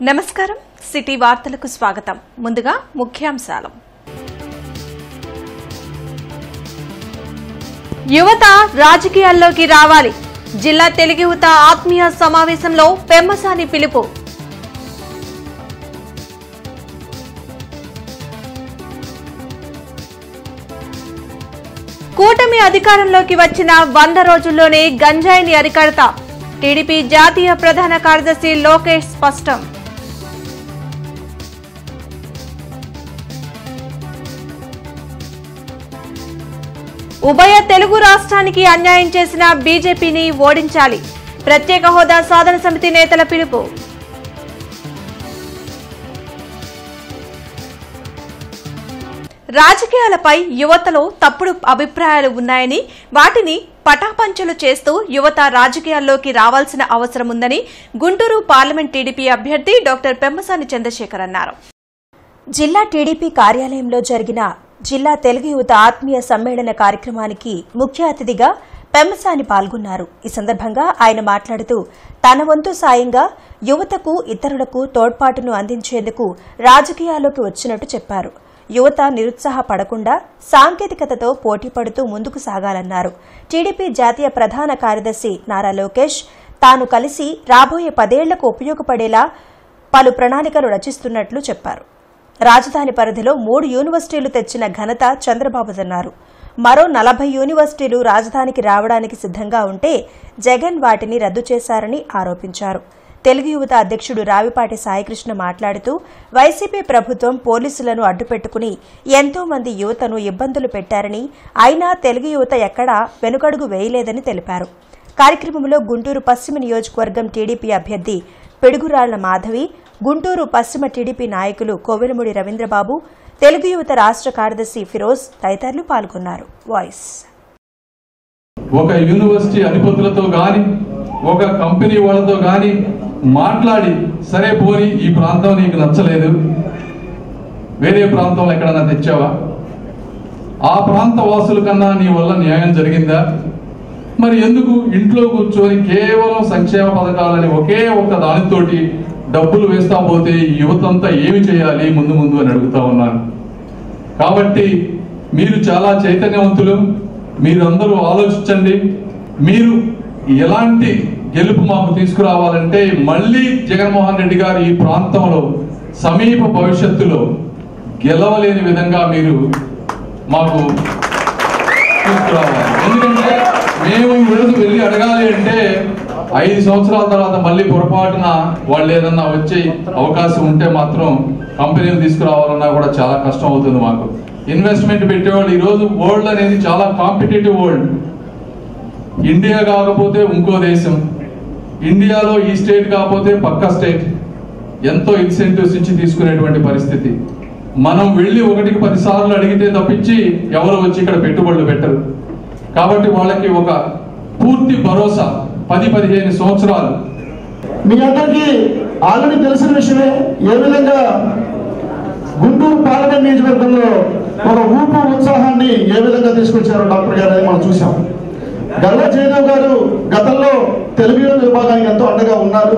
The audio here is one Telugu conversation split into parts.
నమస్కారం సిటీ వార్తలకు స్వాగతం ముందుగా ముఖ్యాంశాలు యువత రాజకీయాల్లోకి రావాలి జిల్లా తెలుగు యువత ఆత్మీయ సమావేశంలో పెమ్మసాని పిలుపు కూటమి అధికారంలోకి వచ్చిన 100 రోజుల్లోనే గంజాయిని అరికడతాం టీడీపీ జాతీయ ప్రధాన కార్యదర్శి లోకేష్ స్పష్టం ఉభయ తెలుగు రాష్ట్రానికి అన్యాయం చేసిన బీజేపీని ఓడించాలి ప్రత్యేక హోదా సాధన సమితి నేతల పిలుపు రాజకీయాలపై యువతలో తప్పుడు అభిప్రాయాలు ఉన్నాయని వాటిని పటాపంచలు చేస్తూ యువత రాజకీయాల్లోకి రావాల్సిన అవసరం ఉందని గుంటూరు పార్లమెంట్ టీడీపీ అభ్యర్థి డాక్టర్ పెమ్మసాని చంద్రశేఖర్ అన్నారు. జిల్లా టీడీపీ కార్యాలయంలో జరిగిన జిల్లా తెలుగు యువత ఆత్మీయ సమ్మేళన కార్యక్రమానికి ముఖ్య అతిథిగా పెమ్మసాని పాల్గొన్నారు. ఈ సందర్భంగా ఆయన మాట్లాడుతూ తన వంతు సాయంగా యువతకు ఇతరులకు తోడ్పాటును అందించేందుకు రాజకీయాల్లోకి వచ్చినట్టు చెప్పారు. యువత నిరుత్సాహపడకుండా సాంకేతికతతో పోటీపడుతూ ముందుకు సాగాలన్నారు. టీడీపీ జాతీయ ప్రధాన కార్యదర్శి నారా లోకేష్ తాను కలిసి రాబోయే 10 ఏళ్లకు ఉపయోగపడేలా పలు ప్రణాళికలు రచిస్తున్నట్లు చెప్పారు. రాజధాని పరిధిలో 3 యూనివర్సిటీలు తెచ్చిన ఘనత చంద్రబాబుదన్నారు. మరో 40 యూనివర్సిటీలు రాజధానికి రావడానికి సిద్దంగా ఉంటే జగన్ వాటిని రద్దు చేశారని ఆరోపించారు. తెలుగు యువత అధ్యక్షుడు రావిపాటి సాయికృష్ణ మాట్లాడుతూ వైసీపీ ప్రభుత్వం పోలీసులను అడ్డుపెట్టుకుని ఎంతో మంది యువతను ఇబ్బందులు పెట్టారని అయినా తెలుగు యువత ఎక్కడా వెనుకడుగు వేయలేదని తెలిపారు. కార్యక్రమంలో గుంటూరు పశ్చిమ నియోజకవర్గం టీడీపీ అభ్యర్థి పిడుగురాళ్ల మాధవి, గుంటూరు పశ్చిమ టీడీపీ నాయకులు కోవెలమూడి రవీంద్రబాబు, తెలుగు యువత రాష్ట్ర కార్యదర్శి ఫిరోజ్ తదితరులు పాల్గొన్నారు. వాయిస్ ఒక యూనివర్సిటీ అధిపతులతో గాని ఒక కంపెనీ వాళ్ళతో గాని మాట్లాడి సరే పోని ఈ ప్రాంతం నీకు నచ్చలేదు, వేరే ప్రాంతంలో ఎక్కడన్నా తెచ్చావా, ఆ ప్రాంత వాసుల కన్నా నీ వల్ల న్యాయం జరిగిందా, మరి ఎందుకు ఇంట్లో కూర్చొని కేవలం సంక్షేమ పథకాలని ఒకే ఒక దానితోటి డబ్బులు వేస్తా పోతే యువతంతా ఏమి చేయాలి ముందు ముందు అని అడుగుతా ఉన్నాను. కాబట్టి మీరు చాలా చైతన్యవంతులు, మీరందరూ ఆలోచించండి. మీరు ఎలాంటి గెలుపు మాకు తీసుకురావాలంటే మళ్ళీ జగన్మోహన్ రెడ్డి గారు ఈ ప్రాంతంలో సమీప భవిష్యత్తులో గెలవలేని విధంగా మీరు మాకు తీసుకురావాలి. ఎందుకంటే మేము ఈరోజు వెళ్ళి అడగాలి అంటే 5 సంవత్సరాల తర్వాత మళ్ళీ పొరపాటున వాళ్ళు ఏదన్నా వచ్చే అవకాశం ఉంటే మాత్రం కంపెనీలు తీసుకురావాలన్నా కూడా చాలా కష్టం అవుతుంది. మాకు ఇన్వెస్ట్మెంట్ పెట్టేవాళ్ళు ఈరోజు వరల్డ్ అనేది చాలా కాంపిటేటివ్ వరల్డ్. ఇండియా కాకపోతే ఇంకో దేశం, ఇండియాలో ఈ స్టేట్ కాకపోతే పక్క స్టేట్ ఎంతో ఇన్సెంటివ్స్ ఇచ్చి తీసుకునేటువంటి పరిస్థితి. మనం వెళ్ళి 1కి 10 సార్లు అడిగితే తప్పించి ఎవరు వచ్చి ఇక్కడ పెట్టుబడులు పెట్టరు. కాబట్టి వాళ్ళకి ఒక పూర్తి భరోసా 10-15 సంవత్సరాలు. మీ అందరికీ ఆల్రెడీ తెలిసిన విషయమే ఏ విధంగా గుంటూరు పార్లమెంట్ నియోజకవర్గంలో ఒక ఊపు ఉత్సాహాన్ని ఏ విధంగా తీసుకొచ్చారో డాక్టర్ గారు అని మనం చూసాం. గల్లా జయదేవ్ గారు గతంలో తెలుగు విభాగానికి ఎంతో అండగా ఉన్నారు.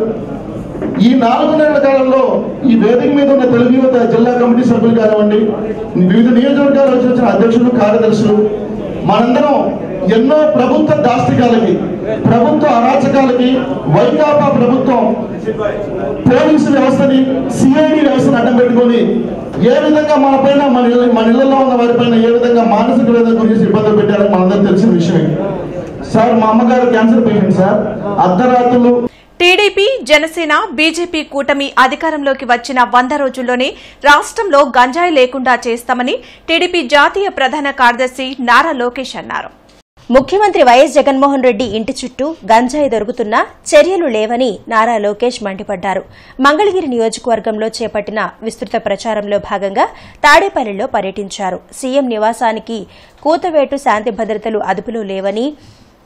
ఈ 4 నెలల కాలంలో ఈ వేదిక మీద ఉన్న తెలుగు యువత జిల్లా కమిటీ సభ్యులు కానివ్వండి, వివిధ నియోజకవర్గాల వచ్చిన అధ్యక్షులు, కార్యదర్శులు మనందరం ఎన్నో ప్రభుత్వ దాష్టికాలకి, ప్రభుత్వ అరాచకాలకి, వైకాపా ప్రభుత్వం పోలీసు వ్యవస్థని, సిఐడి వ్యవస్థను అడ్డం పెట్టుకొని ఏ విధంగా మన పైన మన ఇళ్లలో ఉన్న వారి పైన ఏ విధంగా మానసిక వేదన గురించి ఇబ్బందులు పెట్టారని మనందరూ తెలిసిన విషయమే. సార్, మా అమ్మగారు క్యాన్సర్ పేషెంట్ సార్. అర్ధరాత్రులు టీడీపీ, జనసేన, బీజేపీ కూటమి అధికారంలోకి వచ్చిన 100 రోజుల్లోనే రాష్ట్రంలో గంజాయి లేకుండా చేస్తామని టీడీపీ జాతీయ ప్రధాన కార్యదర్శి నారా లోకేష్ అన్నారు. ముఖ్యమంత్రి వైఎస్ జగన్మోహన్ రెడ్డి ఇంటి చుట్టూ గంజాయి దొరుకుతున్నా చర్యలు లేవని నారా లోకేష్ మండిపడ్డారు. మంగళగిరి నియోజకవర్గంలో చేపట్టిన విస్తృత ప్రచారంలో భాగంగా తాడేపల్లిలో పర్యటించారు. సీఎం నివాసానికి కూతవేటు శాంతి భద్రతలు అదుపులో లేవని,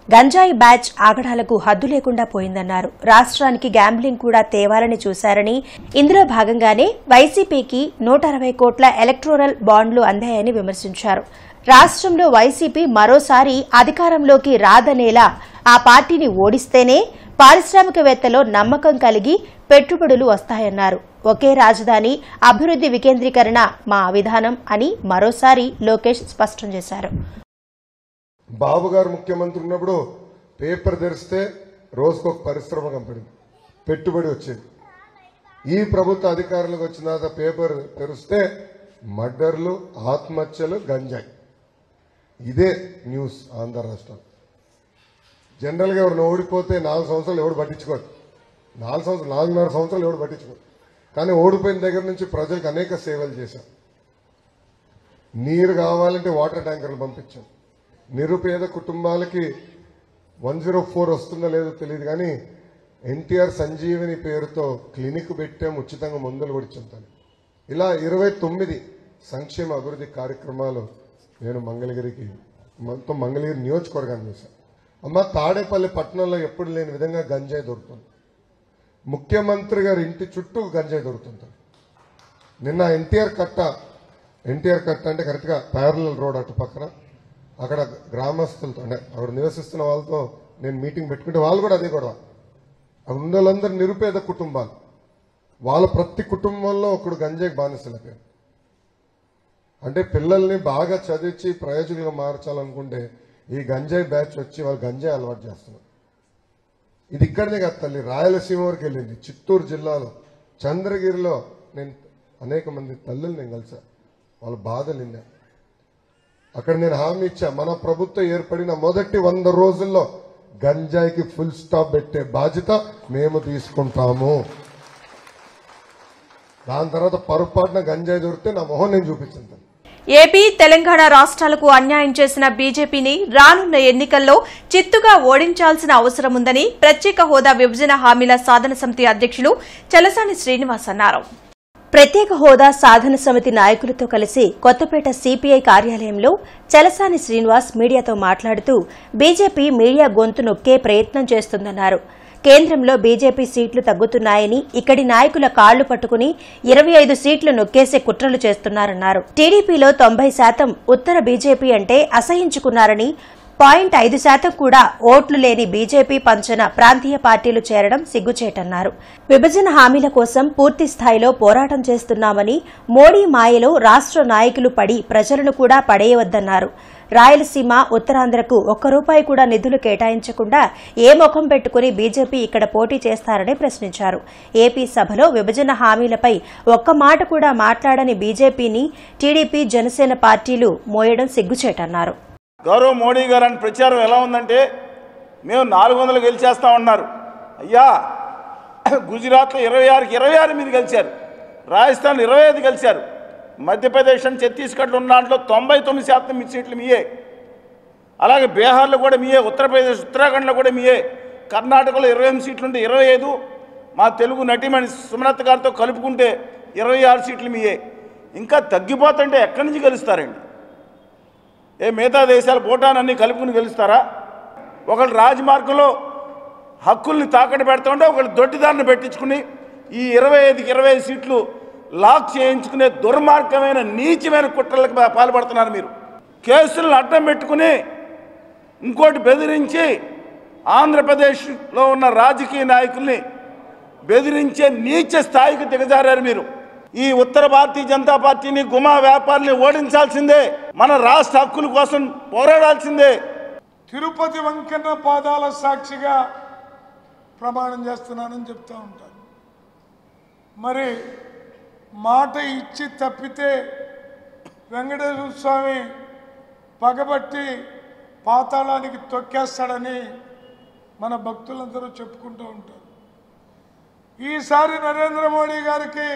గంజాయి బ్యాచ్ ఆగడాలకు హద్దు లేకుండా పోయిందన్నారు. రాష్ట్రానికి గ్యాంబ్లింగ్ కూడా తేవాలని చూశారని, ఇందులో భాగంగానే వైసీపీకి 160 కోట్ల ఎలక్టోరల్ బాండ్లు అందాయని విమర్శించారు. రాష్ట్రంలో వైసీపీ మరోసారి అధికారంలోకి రాదనేలా ఆ పార్టీని ఓడిస్తేనే పారిశ్రామికవేత్తలో నమ్మకం కలిగి పెట్టుబడులు వస్తాయన్నారు. ఒకే రాజధాని, అభివృద్ధి వికేంద్రీకరణ మా విధానం అని మరోసారి లోకేష్ స్పష్టం చేశారు. బాబు గారు ముఖ్యమంత్రి ఉన్నప్పుడు పేపర్ తెరిస్తే రోజుకొక పరిశ్రమ కంపెనీ పెట్టుబడి వచ్చేది. ఈ ప్రభుత్వ అధికారులకు వచ్చిన తర్వాత పేపర్ తెరిస్తే మర్డర్లు, ఆత్మహత్యలు, గంజాయి. ఇదే న్యూస్ ఆంధ్ర రాష్ట్రం. జనరల్గా ఎవరిని ఓడిపోతే 4 సంవత్సరాలు ఎవడు పట్టించుకోరు, 4.5 సంవత్సరాలు ఎవడు పట్టించుకోరు. కానీ ఓడిపోయిన దగ్గర నుంచి ప్రజలకు అనేక సేవలు చేశాం. నీరు కావాలంటే వాటర్ ట్యాంకర్లు పంపించాం. నిరుపేద కుటుంబాలకి 104 వస్తుందో లేదో తెలియదు కానీ ఎన్టీఆర్ సంజీవిని పేరుతో క్లినిక్ పెట్టాం, ఉచితంగా మందులు కూడా ఇచ్చాం. ఇలా 29 సంక్షేమ అభివృద్ధి కార్యక్రమాలు నేను మొత్తం మంగళగిరి నియోజకవర్గాన్ని చేశాను. అమ్మ, తాడేపల్లి పట్టణంలో ఎప్పుడు లేని విధంగా గంజాయి దొరుకుతుంది. ముఖ్యమంత్రి గారి ఇంటి చుట్టూ గంజాయి దొరుకుతుంది. నిన్న ఎన్టీఆర్ కట్ట అంటే కరెక్ట్గా ప్యారలల్ రోడ్ అటు పక్కన అక్కడ గ్రామస్తులతో అంటే అక్కడ నివసిస్తున్న వాళ్ళతో నేను మీటింగ్ పెట్టుకుంటే వాళ్ళు కూడా అదే గొడవ. అక్కడ ఉన్న వాళ్ళందరూ నిరుపేద కుటుంబాలు, వాళ్ళ ప్రతి కుటుంబంలో ఒకడు గంజాయికి బానిసలైపోయారు. అంటే పిల్లల్ని బాగా చదివించి ప్రయోజకులుగా మార్చాలనుకుంటే ఈ గంజాయి బ్యాచ్ వచ్చి వాళ్ళు గంజాయి అలవాటు చేస్తున్నారు. ఇది ఇక్కడనే కాదు తల్లి, రాయలసీమ వరకు వెళ్ళింది. చిత్తూరు జిల్లాలో చంద్రగిరిలో నేను అనేక మంది తల్లులు నేను కలిసా, వాళ్ళ బాధలు విన్నా. అక్కడ నేను హామీ ఇచ్చా, మన ప్రభుత్వం ఏర్పడిన మొదటి 100 రోజుల్లో గంజాయికి ఫుల్ స్టాప్ పెట్టే బాధ్యత మేము తీసుకుంటాము. దాని తర్వాత పొరపాటున గంజాయి దొరికితే నా మొహం నేను చూపించాను. ఏపీ, తెలంగాణ రాష్ట్రాలకు అన్యాయం చేసిన బీజేపీని రానున్న ఎన్నికల్లో చిత్తుగా ఓడించాల్సిన అవసరం ఉందని ప్రత్యేక హోదా విభజన హామీల సాధన సమితి అధ్యక్షులు చలసాని శ్రీనివాస్ అన్నారు. ప్రత్యేక హోదా సాధన సమితి నాయకులతో కలిసి కొత్తపేట సిపిఐ కార్యాలయంలో చలసాని శ్రీనివాస్ మీడియాతో మాట్లాడుతూ బీజేపీ మీడియా గొంతు నొక్కే ప్రయత్నం చేస్తుందన్నారు. కేంద్రంలో బీజేపీ సీట్లు తగ్గుతున్నాయని ఇక్కడి నాయకుల కాళ్లు పట్టుకుని 25 సీట్లు నొక్కేసే కుట్రలు చేస్తున్నారన్నారు. టీడీపీలో 90% ఉత్తర బీజేపీ అంటే అసహించుకున్నారని, 0.5% కూడా ఓట్లు లేని బీజేపీ పంచన ప్రాంతీయ పార్టీలు చేరడం సిగ్గుచేటన్నారు. విభజన హామీల కోసం పూర్తి స్థాయిలో పోరాటం చేస్తున్నామని, మోడీ మాయలో రాష్ట్ర నాయకులు పడి ప్రజలను కూడా పడేయవద్దన్నారు. రాయలసీమ, ఉత్తరాంధ్రకు ₹1 కూడా నిధులు కేటాయించకుండా ఏ ముఖం పెట్టుకుని బీజేపీ ఇక్కడ పోటీ చేస్తారని ప్రశ్నించారు. ఏపీ సభలో విభజన హామీలపై ఒక్క మాట కూడా మాట్లాడని బీజేపీని టీడీపీ, జనసేన పార్టీలు మోయడం సిగ్గుచేటన్నారు. గౌరవ మోడీ గారు అని ప్రచారం ఎలా ఉందంటే మేము 400 గెలిచేస్తామన్నారు. అయ్యా, గుజరాత్లో 26కి 26 మీరు గెలిచారు, రాజస్థాన్లో 25 గెలిచారు, మధ్యప్రదేశ్ అని ఛత్తీస్గఢ్లో ఉన్న దాంట్లో 99% మీ సీట్లు మీయే. అలాగే బీహార్లో కూడా మీయే, ఉత్తరప్రదేశ్, ఉత్తరాఖండ్లో కూడా మీయే, కర్ణాటకలో 28 సీట్లుంటే 25, మా తెలుగు నటిమణి సుమలత గారితో కలుపుకుంటే 26 సీట్లు మీయే. ఇంకా తగ్గిపోతుంటే ఎక్కడి నుంచి గెలుస్తారండి? మిగతా దేశాలు భూటాన్ అన్నీ కలుపుకుని గెలుస్తారా? ఒకళ్ళు రాజమార్గంలో హక్కుల్ని తాకట్టు పెడతా ఉంటే ఒకళ్ళు దొడ్డిదారిని పెట్టించుకుని ఈ 25కి 25 సీట్లు లాక్ చేయించుకునే దుర్మార్గమైన నీచమైన కుట్రలకు పాల్పడుతున్నారు. మీరు కేసులను అడ్డం పెట్టుకుని ఇంకోటి బెదిరించి ఆంధ్రప్రదేశ్లో ఉన్న రాజకీయ నాయకుల్ని బెదిరించే నీచ స్థాయికి దిగజారారు మీరు. ఈ ఉత్తర భారతీయ జనతా పార్టీని, గుమా వ్యాపారుల్ని ఓడించాల్సిందే, మన రాష్ట్ర హక్కుల కోసం పోరాడాల్సిందే. తిరుపతి వెంకన్న పాదాల సాక్షిగా ప్రమాణం చేస్తున్నానని చెప్తూ ఉంటాను. మరి మాట ఇచ్చి తప్పితే వెంకటేశ్వర స్వామి పగబట్టి పాతాళానికి తొక్కేస్తాడని మన భక్తులందరూ చెప్పుకుంటూ ఉంటారు. ఈసారి నరేంద్ర మోడీ గారికి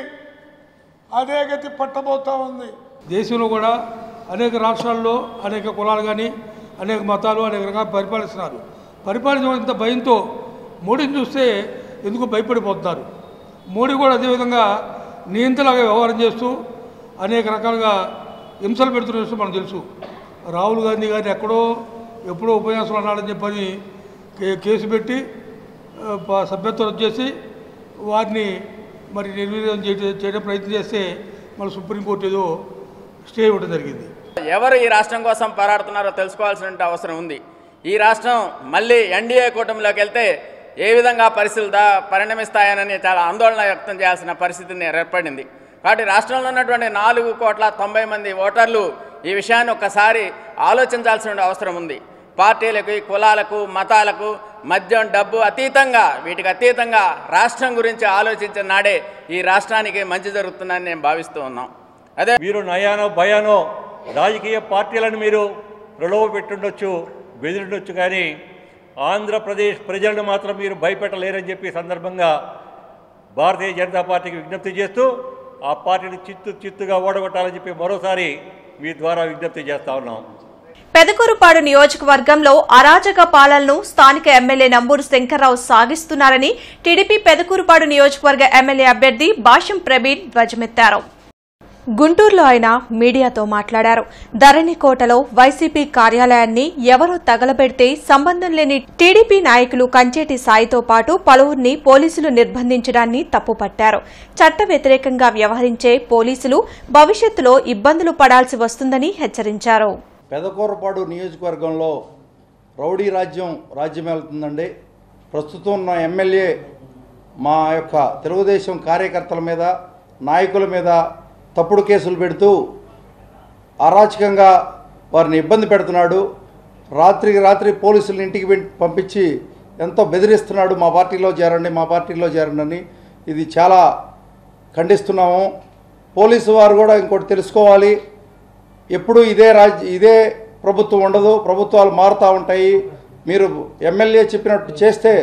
అదే గతి పట్టబోతూ ఉంది. దేశంలో కూడా అనేక రాష్ట్రాల్లో అనేక కులాలు కానీ అనేక మతాలు అనేక రకాల పరిపాలిస్తున్నారు. పరిపాలించే భయంతో మోడీని చూస్తే ఎందుకు భయపడిపోతున్నారు. మోడీ కూడా అదేవిధంగా నియంత్రణగా వ్యవహారం చేస్తూ అనేక రకాలుగా హింసలు పెడుతున్న విషయం మనకు తెలుసు. రాహుల్ గాంధీ గారిని ఎప్పుడో ఉపన్యాసం అన్నాడని చెప్పని కేసు పెట్టి సభ్యత్వం వచ్చేసి వారిని మరి నిర్వీర్యం చేయడం ప్రయత్నం చేస్తే మళ్ళీ సుప్రీంకోర్టు ఏదో స్టే ఇవ్వడం జరిగింది. ఎవరు ఈ రాష్ట్రం కోసం పోరాడుతున్నారో తెలుసుకోవాల్సిన అవసరం ఉంది. ఈ రాష్ట్రం మళ్ళీ ఎన్డీఏ కూటమిలోకి వెళ్తే ఏ విధంగా పరిస్థితులు పరిణమిస్తాయనని చాలా ఆందోళన వ్యక్తం చేయాల్సిన పరిస్థితిని ఏర్పడింది. కాబట్టి రాష్ట్రంలో ఉన్నటువంటి 4,90,00,000 ఓటర్లు ఈ విషయాన్ని ఒక్కసారి ఆలోచించాల్సిన అవసరం ఉంది. పార్టీలకు, కులాలకు, మతాలకు, మద్యం, డబ్బు అతీతంగా, వీటికి అతీతంగా రాష్ట్రం గురించి ఆలోచించిన నాడే ఈ రాష్ట్రానికి మంచి జరుగుతుందని నేను భావిస్తూ ఉన్నాం. అదే మీరు నయానో భయానో రాజకీయ పార్టీలను మీరు ప్రలోభ పెట్టుండొచ్చు, బెదిరిండొచ్చు, కానీ ఆంధ్రప్రదేశ్ ప్రజలను మాత్రం మీరు భయపెట్టలేరని చెప్పి సందర్భంగా భారతీయ జనతా పార్టీకి విజ్ఞప్తి చేస్తూ ఆ పార్టీని చిత్తుగా ఓడగొట్టాలని చెప్పి మరోసారి మీ ద్వారా విజ్ఞప్తి చేస్తా ఉన్నాం. పెదకూరుపాడు నియోజకవర్గంలో అరాజక పాలనను స్థానిక ఎమ్మెల్యే నంబూరు శంకర్రావు సాగిస్తున్నారని టీడీపీ పెదకూరుపాడు నియోజకవర్గ ఎమ్మెల్యే అభ్యర్థి భాష్యం ప్రవీణ్ ధ్వజమెత్తారు. గుంటూరులో ఆయన మీడియాతో మాట్లాడారు. ధరణికోటలో వైసీపీ కార్యాలయాన్ని ఎవరో తగలబెడితే సంబంధం లేని టీడీపీ నాయకులు కంచేటి సాయితో పాటు పలువురిని పోలీసులు నిర్బంధించడాన్ని తప్పుపట్టారు. చట్ట వ్యతిరేకంగా వ్యవహరించే పోలీసులు భవిష్యత్తులో ఇబ్బందులు పడాల్సి వస్తుందని హెచ్చరించారు. పెదకూరుపాడు నియోజకవర్గంలో రౌడీ రాజ్యమేలుతుందండి. ప్రస్తుతం ఉన్న ఎమ్మెల్యే మా యొక్క తెలుగుదేశం కార్యకర్తల మీద, నాయకుల మీద తప్పుడు కేసులు పెడుతూ అరాచకంగా వారిని ఇబ్బంది పెడుతున్నాడు. రాత్రికి రాత్రి పోలీసులను ఇంటికి పంపించి ఎంతో బెదిరిస్తున్నాడు. మా పార్టీలో చేరండి అని. ఇది చాలా ఖండిస్తున్నాము. పోలీసు వారు కూడా ఇంకోటి తెలుసుకోవాలి, ఎప్పుడు ఇదే ప్రభుత్వం ఉండదు, ప్రభుత్వాలు మారుతూ ఉంటాయి. మీరు ఎమ్మెల్యే చెప్పినట్టు చేస్తే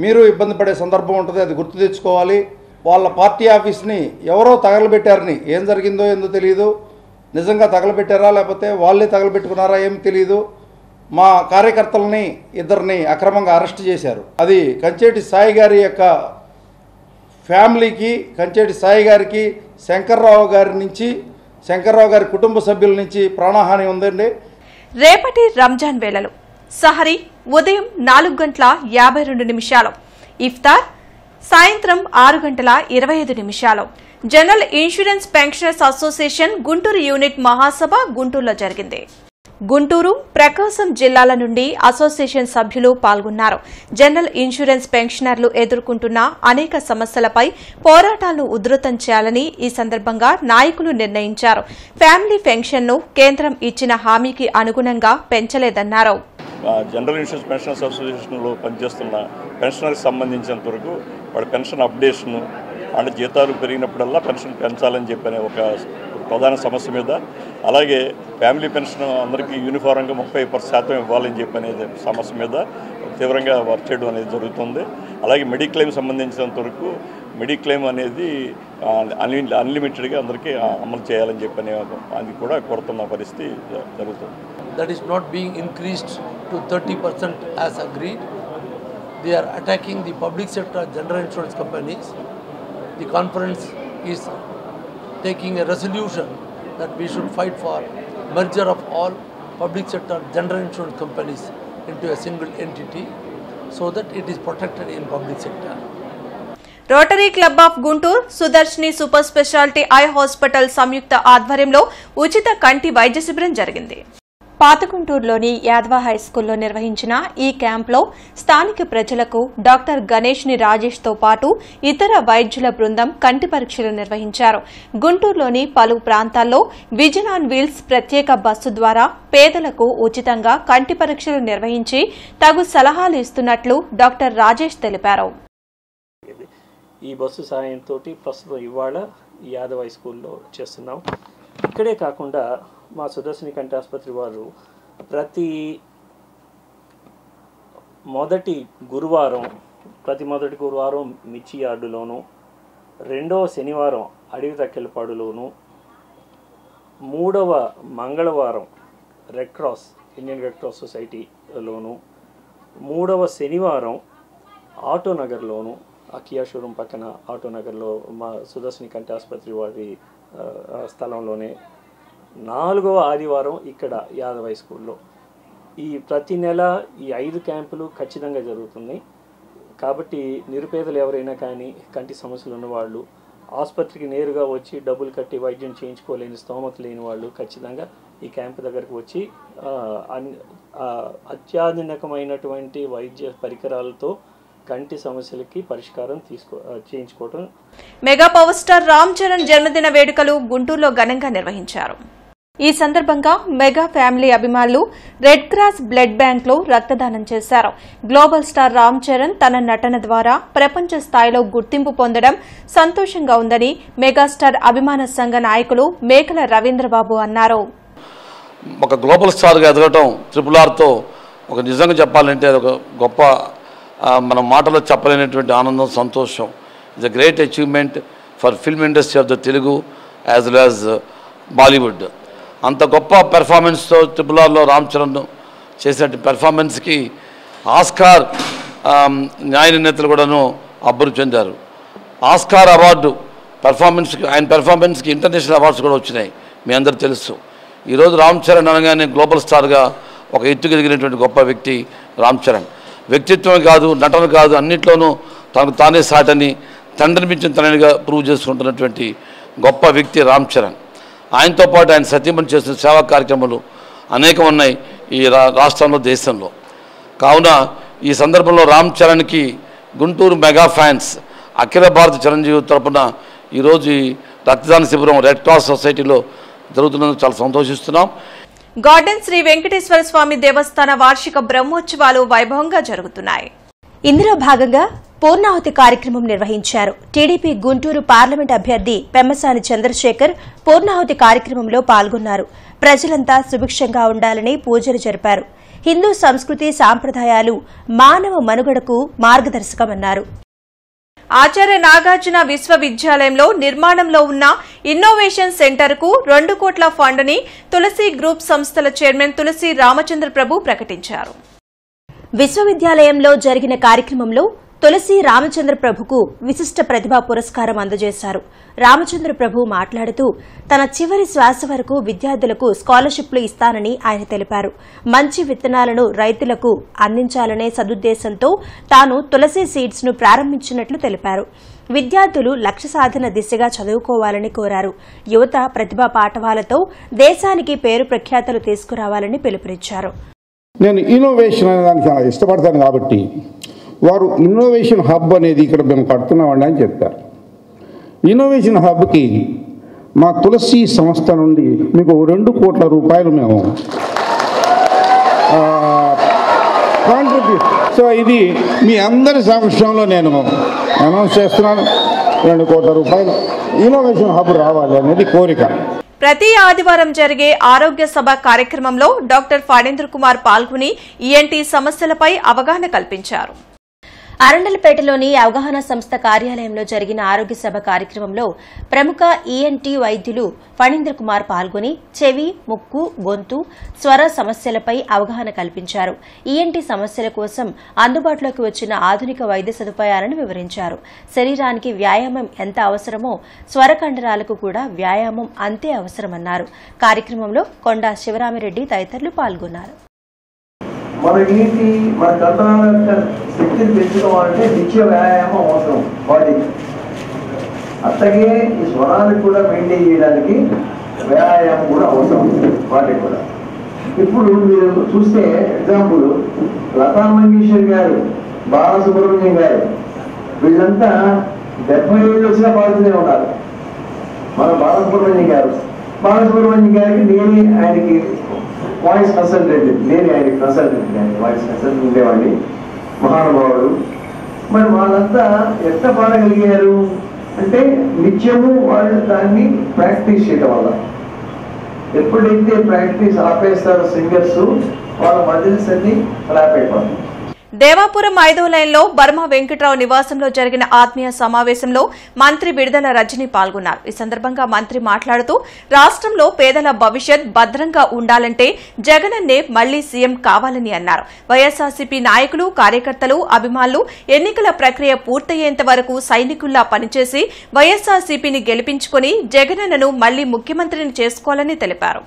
మీరు ఇబ్బంది పడే సందర్భం ఉంటుంది, అది గుర్తు తెచ్చుకోవాలి. వాళ్ళ పార్టీ ఆఫీస్ని ఎవరో తగలబెట్టారని, ఏం జరిగిందో ఏందో తెలియదు, నిజంగా తగలబెట్టారా లేకపోతే వాళ్ళే తగలబెట్టుకున్నారా ఏం తెలియదు. మా కార్యకర్తలని ఇద్దరిని అక్రమంగా అరెస్ట్ చేశారు. అది కంచేటి సాయి గారి యొక్క ఫ్యామిలీకి, కంచేటి సాయి గారికి, శంకర్రావు గారి కుటుంబ సభ్యుల నుంచి ప్రాణహాని ఉందండి. రేపటి రంజాన్ వేళలు సహరీ ఉదయం 4:52 ఇఫ్తార్ సాయంత్రం 6:25 general insurance pensioners association Guntur unit మహాసభ గుంటూరులో జరిగింది. గుంటూరు, ప్రకాశం జిల్లాల నుండి అసోసియేషన్ సభ్యులు పాల్గొన్నారు. జనరల్ ఇన్సూరెన్స్ పెన్షనర్లు ఎదుర్కొంటున్న అనేక సమస్యలపై పోరాటాలను ఉధృతం చేయాలని ఈ సందర్భంగా నాయకులు నిర్ణయించారు. ఫ్యామిలీ పెన్షన్ను కేంద్రం ఇచ్చిన హామీకి అనుగుణంగా పెంచలేదన్నారు. జనరల్ ఇన్సూరెన్స్ పెన్షనర్స్ అసోసియేషన్లో పనిచేస్తున్న పెన్షనర్కి సంబంధించినంత వరకు వాళ్ళ పెన్షన్ అప్డేషను అంటే జీతాలు పెరిగినప్పుడల్లా పెన్షన్ పెంచాలని చెప్పనే ఒక ప్రధాన సమస్య మీద, అలాగే ఫ్యామిలీ పెన్షన్ అందరికీ యూనిఫారంగా 30% ఇవ్వాలని చెప్పనేది సమస్య మీద తీవ్రంగా వర్క్ చేయడం అనేది జరుగుతుంది. అలాగే మెడిక్లెయిమ్ సంబంధించినంత వరకు మెడిక్లెయిమ్ అనేది అన్లిమిటెడ్గా అందరికీ అమలు చేయాలని చెప్పనే అది కూడా కోరుతున్న పరిస్థితి జరుగుతుంది. That is not being increased to 30% as agreed. They are attacking the public sector general insurance companies. The conference is taking a resolution that we should fight for merger of all public sector general insurance companies into a single entity so that it is protected in public sector. Rotary Club of Guntur, Sudarshini super speciality eye hospital సంయుక్త ఆధ్వర్యంలో ఉచిత కంటి వైద్య శిబిరం జరిగింది. పాతగుంటూరులోని యాదవ హైస్కూల్లో నిర్వహించిన ఈ క్యాంప్లో స్థానిక ప్రజలకు డాక్టర్ గణేష్ని రాజేష్తో పాటు ఇతర వైద్యుల బృందం కంటి పరీక్షలు నిర్వహించారు. గుంటూరులోని పలు ప్రాంతాల్లో విజన్ ఆన్ వీల్స్ ప్రత్యేక బస్సు ద్వారా పేదలకు ఉచితంగా కంటి పరీక్షలు నిర్వహించి తగు సలహాలు ఇస్తున్నట్లు డాక్టర్ రాజేష్ తెలిపారు. ఈ బస్సు సాయంతో ప్రస్తుతం ఇవాళ యాదవ హైస్కూల్లో చేస్తున్నాం. ఇక్కడే కాకుండా మా సుదర్శిని కంటి ఆసుపత్రి వారు ప్రతి మొదటి గురువారం మిర్చి యార్డులోను, రెండవ శనివారం అడవి తక్కెలపాడులోను, మూడవ మంగళవారం ఇండియన్ రెడ్ క్రాస్ సొసైటీలోను, మూడవ శనివారం ఆటోనగర్లోను, ఆ కియా షోరూమ్ పక్కన ఆటోనగర్లో మా సుదర్శిని కంటి ఆసుపత్రి వారి స్థలంలోనే, నాలుగవ ఆదివారం ఇక్కడ యాదవ హైస్కూల్లో. ఈ ప్రతి నెల ఈ 5 క్యాంపులు ఖచ్చితంగా జరుగుతున్నాయి. కాబట్టి నిరుపేదలు ఎవరైనా కానీ కంటి సమస్యలు ఉన్నవాళ్ళు ఆసుపత్రికి నేరుగా వచ్చి డబ్బులు కట్టి వైద్యం చేయించుకోలేని స్తోమత లేని వాళ్ళు ఖచ్చితంగా ఈ క్యాంపు దగ్గరకు వచ్చి అత్యాధునికమైనటువంటి వైద్య పరికరాలతో కంటి సమస్యలకి పరిష్కారం చేయించుకోవడం. Mega power star Ram Charan జన్మదిన వేడుకలు గుంటూరులో ఘనంగా నిర్వహించారు. ఈ సందర్భంగా మెగా ఫ్యామిలీ అభిమానులు రెడ్ క్రాస్ బ్లడ్ బ్యాంక్ లో రక్తదానం చేశారు. గ్లోబల్ స్టార్ రామ్ చరణ్ తన నటన ద్వారా ప్రపంచ స్థాయిలో గుర్తింపు పొందడం సంతోషంగా ఉందని మెగాస్టార్ అభిమాన సంఘ నాయకులు మేకల రవీంద్రబాబు అన్నారు. ఒక గ్లోబల్ స్టార్గా ఎదగటం RRRతో ఒక నిజంగా చెప్పాలంటే అది ఒక గొప్ప మన మాటలో చెప్పలేనటువంటి ఆనందం, సంతోషం. It's a great achievement for film industry of the Telugu as well as Bollywood. అంత గొప్ప పెర్ఫార్మెన్స్తో RRRలో రామ్ చరణ్ చేసిన పెర్ఫార్మెన్స్కి ఆస్కార్ న్యాయ నిర్ణేతలు కూడాను అబ్బురు చెందారు. ఆస్కార్ అవార్డు పెర్ఫార్మెన్స్కి, ఆయన పెర్ఫార్మెన్స్కి ఇంటర్నేషనల్ అవార్డ్స్ కూడా వచ్చినాయి, మీ అందరూ తెలుసు. ఈరోజు రామ్ చరణ్ అనగానే గ్లోబల్ స్టార్గా ఒక ఎత్తుకెదిగినటువంటి గొప్ప వ్యక్తి రామ్ చరణ్. వ్యక్తిత్వం కాదు, నటన కాదు, అన్నింటిలోనూ తనకు తానే సాటని, తండ్రిని మించిన తననిగా ప్రూవ్ చేసుకుంటున్నటువంటి గొప్ప వ్యక్తి రామ్ చరణ్. ఆయనతో పాటు ఆయన సతీమణి చేసిన సేవా కార్యక్రమాలు అనేకం ఉన్నాయి ఈ రాష్ట్రంలో, దేశంలో. కావున ఈ సందర్భంలో రామ్ చరణ్కి గుంటూరు మెగా ఫ్యాన్స్ అఖిల భారత చిరంజీవి తరపున ఈరోజు ఈ రక్తదాన శిబిరం రెడ్ క్రాస్ సొసైటీలో జరుగుతున్నందుకు చాలా సంతోషిస్తున్నాం. గార్డెన్ శ్రీ వెంకటేశ్వర స్వామి దేవస్థాన వార్షిక బ్రహ్మోత్సవాలు వైభవంగా జరుగుతున్నాయి. ఇందులో భాగంగా పూర్ణాహుతి కార్యక్రమం నిర్వహించారు. టీడీపీ గుంటూరు పార్లమెంట్ అభ్యర్థి పెమ్మసాని చంద్రశేఖర్ పూర్ణాహుతి కార్యక్రమంలో పాల్గొన్నారు. ప్రజలంతా సుభిక్షంగా ఉండాలని పూజలు జరిపారు. హిందూ సంస్కృతి సాంప్రదాయాలు మానవ మనుగడకు మార్గదర్శకమన్నారు. ఆచార్య నాగార్జున విశ్వవిద్యాలయంలో నిర్మాణంలో ఉన్న ఇన్నోవేషన్ సెంటర్ కు 2 కోట్ల ఫండ్ ని తులసి గ్రూప్ సంస్థల చైర్మన్ తులసి రామచంద్ర ప్రభు ప్రకటించారు. విశ్వవిద్యాలయంలో జరిగిన కార్యక్రమంలో తులసి రామచంద్ర ప్రభుకు విశిష్ట ప్రతిభా పురస్కారం అందజేశారు. రామచంద్ర ప్రభు మాట్లాడుతూ తన చివరి శ్వాస వరకు విద్యార్థులకు స్కాలర్షిప్లు ఇస్తానని ఆయన తెలిపారు. మంచి విత్తనాలను రైతులకు అందించాలనే సదుద్దేశంతో తాను తులసి సీడ్స్ ను ప్రారంభించినట్లు తెలిపారు. విద్యార్థులు లక్ష్య సాధన దిశగా చదువుకోవాలని కోరారు. యువత ప్రతిభా పాఠవాలతో దేశానికి పేరు ప్రఖ్యాతలు తీసుకురావాలని పిలుపునిచ్చారు. నేను ఇన్నోవేషన్ అనే దానికి చాలా ఇష్టపడతాను కాబట్టి వారు ఇన్నోవేషన్ హబ్ అనేది ఇక్కడ మేము కడుతున్నామండి అని చెప్పారు. ఇన్నోవేషన్ హబ్కి మా తులసి సంస్థ నుండి మీకు 2 కోట్ల రూపాయలు మేము కాంట్రిబ్యూట్. సో ఇది మీ అందరి సమక్షంలో నేను అనౌన్స్ చేస్తున్నాను. 2 కోట్ల రూపాయలు ఇన్నోవేషన్ హబ్ రావాలి అనేది కోరిక. ప్రతి ఆదివారం జరిగే ఆరోగ్య సభ కార్యక్రమంలో డాక్టర్ ఫణీంద్ర కుమార్ పాల్గొని ఈఎన్టీ సమస్యలపై అవగాహన కల్పించారు. అరండలపేటలోని అవగాహన సంస్థ కార్యాలయంలో జరిగిన ఆరోగ్య సభ కార్యక్రమంలో ప్రముఖ ఈఎన్టీ వైద్యులు ఫణీంద్ర కుమార్ పాల్గొని చెవి, ముక్కు, గొంతు, స్వర సమస్యలపై అవగాహన కల్పించారు. ఈఎన్టీ సమస్యల కోసం అందుబాటులోకి వచ్చిన ఆధునిక వైద్య సదుపాయాలను వివరించారు. శరీరానికి వ్యాయామం ఎంత అవసరమో స్వర కండరాలకు కూడా వ్యాయామం అంతే అవసరమన్నారు. కార్యక్రమంలో కొండా శివరామిరెడ్డి తదితరులు పాల్గొన్నారు. మన ఏంటి, మన కండరాల యొక్క శక్తిని పెంచుకోవాలంటే నిత్య వ్యాయామం అవసరం బాడీకి. అట్లాగే ఈ స్వరాన్ని కూడా మెయింటైన్ చేయడానికి వ్యాయామం కూడా అవసరం బాడీ కూడా. ఇప్పుడు మీరు చూస్తే ఎగ్జాంపుల్ లతా మంగేష్కర్ గారు, బాలసుబ్రహ్మణ్యం గారు, వీళ్ళంతా 70 ఏళ్ళు వచ్చినా పాడుతూనే ఉన్నారు. మన బాలసుబ్రహ్మణ్యం గారికి నేనే ఆయనకి వాయిస్ కన్సల్టెంట్, ఆయనకి కన్సల్టెంట్, వాయిస్ కన్సల్టెంట్ ఉండేవాడిని, మహానుభావుడు. మరి వాళ్ళంతా ఎంత పాడగలిగారు అంటే నిత్యము వాళ్ళు దాన్ని ప్రాక్టీస్ చేయడం వల్ల. ఎప్పుడైతే ప్రాక్టీస్ ఆపేస్తారో సింగర్స్, వాళ్ళ మజిల్స్ అన్ని క్లాప్ అయిపోతాయి. దేవాపురం 5వ లైన్లో బర్మా వెంకట్రావు నివాసంలో జరిగిన ఆత్మీయ సమావేశంలో మంత్రి బిడదల రజని పాల్గొన్నారు. ఈ సందర్భంగా మంత్రి మాట్లాడుతూ రాష్ట్రంలో పేదల భవిష్యత్ భద్రంగా ఉండాలంటే జగనన్నే మళ్లీ సీఎం కావాలని అన్నారు. వైఎస్ఆర్సీపీ నాయకులు, కార్యకర్తలు, అభిమానులు ఎన్నికల ప్రక్రియ పూర్తయ్యేంత వరకు సైనికుల్లా పనిచేసి వైఎస్ఆర్సీపీని గెలిపించుకుని జగనన్నను మళ్లీ ముఖ్యమంత్రిని చేసుకోవాలని తెలిపారు.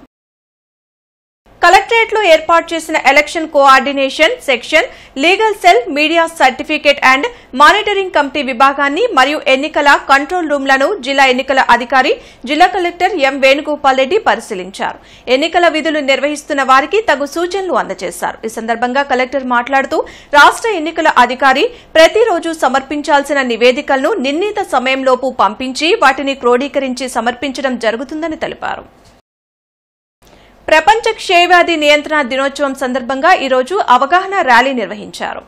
కలెక్టరేట్లో ఏర్పాటు చేసిన election coordination section, legal cell, media certificate and monitoring committee విభాగాన్ని మరియు ఎన్నికల కంట్రోల్ రూమ్లను జిల్లా ఎన్నికల అధికారి జిల్లా కలెక్టర్ ఎం వేణుగోపాల్ రెడ్డి పరిశీలించారు. ఎన్నికల విధులు నిర్వహిస్తున్న వారికి తగు సూచనలు అందజేశారు. ఈ సందర్భంగా కలెక్టర్ మాట్లాడుతూ రాష్ట్ర ఎన్నికల అధికారి ప్రతిరోజు సమర్పించాల్సిన నివేదికలను నిర్ణీత సమయంలోపు పంపించి వాటిని క్రోడీకరించి సమర్పించడం జరుగుతుందని తెలిపారు. ప్రపంచ క్షయవ్యాధి నియంత్రణ దినోత్సవం సందర్భంగా ఈరోజు అవగాహన ర్యాలీ నిర్వహించారు.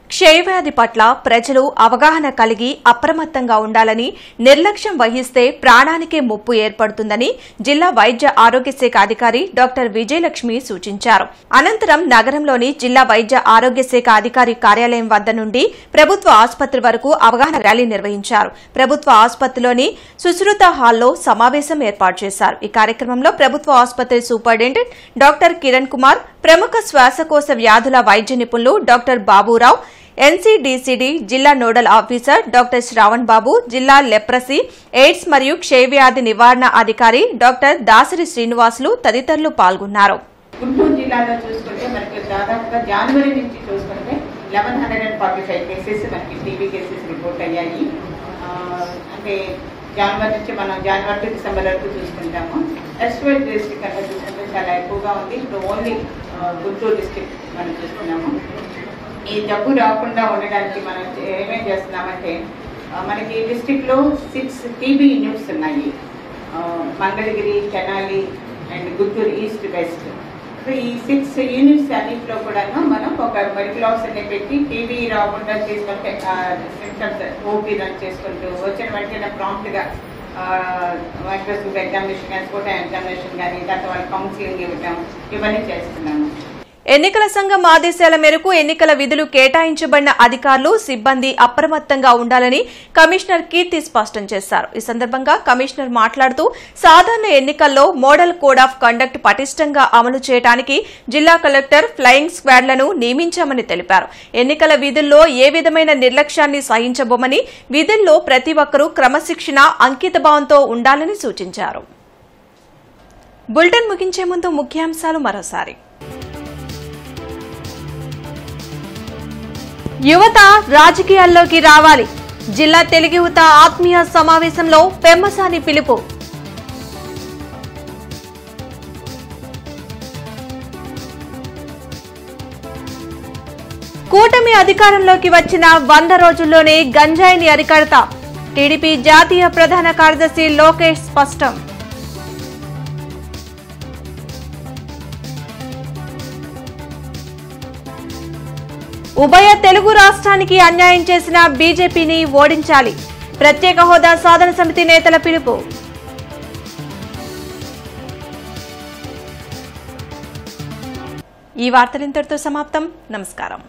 క్షయవ్యాధి పట్ల ప్రజలు అవగాహన కలిగి అప్రమత్తంగా ఉండాలని, నిర్లక్ష్యం వహిస్తే ప్రాణానికే ముప్పు ఏర్పడుతుందని జిల్లా వైద్య ఆరోగ్య శాఖ అధికారి డాక్టర్ విజయలక్ష్మి సూచించారు. అనంతరం నగరంలోని జిల్లా వైద్య ఆరోగ్య శాఖ అధికారి కార్యాలయం వద్ద నుండి ప్రభుత్వ ఆసుపత్రి వరకు అవగాహన ర్యాలీ నిర్వహించారు. ప్రభుత్వ ఆసుపత్రిలోని సుశ్రుత హాల్లో సమావేశం ఏర్పాటు చేశారు. ఈ కార్యక్రమంలో ప్రభుత్వ ఆసుపత్రి సూపరింటెండెంట్ డాక్టర్ కిరణ్ కుమార్, ప్రముఖ శ్వాసకోశ వ్యాధుల వైద్య నిపుణులు డాక్టర్ బాబురావు, ఎన్సీడీసీడీ జిల్లా నోడల్ ఆఫీసర్ డాక్టర్ శ్రావణ్ బాబు, జిల్లా లెప్రసీ, ఎయిడ్స్ మరియు క్షయవ్యాధి నివారణ అధికారి డాక్టర్ దాసరి శ్రీనివాసులు తదితరులు పాల్గొన్నారు. గుంటూరు జిల్లాలో చూసుకుంటే మనకి దాదాపుగా జనవరి నుంచి చూసుకుంటే 1145 కేసెస్ మనకి టీబీ కేసెస్ రిపోర్ట్ అయ్యాయి. అంటే జనవరి నుంచి మనం జనవరి టు డిసెంబర్ వరకు చూసుకుంటాము. ఎస్వైడ్ డిస్ట్రిక్ట్ అంటే చూసుకుంటే చాలా ఎక్కువగా ఉంది. ఇప్పుడు ఓన్లీ గుంటూరు డిస్ట్రిక్ట్ మనం చూస్తున్నాము. ఈ జబ్బు రాకుండా ఉండడానికి మనం ఏమేం చేస్తున్నామంటే మనకి డిస్ట్రిక్ట్లో 6 టీబీ యూనిట్స్ ఉన్నాయి. Mangalagiri, Tenali and Guntur east, west. So ఈ 6 యూనిట్స్ అన్నింటిలో కూడాను మనం ఒక మెడికల్ ఆఫీసర్ని పెట్టి టీబీ రాకుండా చేసుకుంటే సిమ్టమ్స్ ఓపీ రన్ చేసుకుంటూ వచ్చిన వెంటనే ప్రాంప్ట్గా మైక్రోస్కోప్ ఎగ్జామినేషన్, ఫోటో ఎగ్జామినేషన్ కానీ తర్వాత వాళ్ళకి కౌన్సిలింగ్ ఇవ్వటం ఇవన్నీ చేస్తున్నాము. ఎన్నికల సంఘం ఆదేశాల మేరకు ఎన్నికల విధులు కేటాయించబడిన అధికారులు, సిబ్బంది అప్రమత్తంగా ఉండాలని కమిషనర్ కీర్తి స్పష్టం చేశారు. ఈ సందర్భంగా కమిషనర్ మాట్లాడుతూ సాధారణ ఎన్నికల్లో మోడల్ కోడ్ ఆఫ్ కండక్ట్ పటిష్టంగా అమలు చేయడానికి జిల్లా కలెక్టర్ ఫ్లయింగ్ స్క్వాడ్లను నియమించామని తెలిపారు. ఎన్నికల విధుల్లో ఏ విధమైన నిర్లక్ష్యాన్ని సహించబోమని, విధుల్లో ప్రతి ఒక్కరూ క్రమశిక్షణ, అంకితభావంతో ఉండాలని సూచించారు. బులెటిన్ ముగించే ముందు ముఖ్యాంశాలు మరోసారి. యువత రాజకీయాల్లోకి రావాలి. జిల్లా తెలుగు యువత ఆత్మీయ సమావేశంలో పెమ్మసాని పిలుపు. కూటమి అధికారంలోకి వచ్చిన 100 రోజుల్లోనే గంజాయిని అరికడతా. టీడీపీ జాతీయ ప్రధాన కార్యదర్శి లోకేష్ స్పష్టం. ఉభయ తెలుగు రాష్ట్రానికి అన్యాయం చేసిన బీజేపీని ఓడించాలి. ప్రత్యేక హోదా సాధన సమితి నేతల పిలుపు. ఈ వార్తలు ఇంతటితో సమాప్తం. నమస్కారం.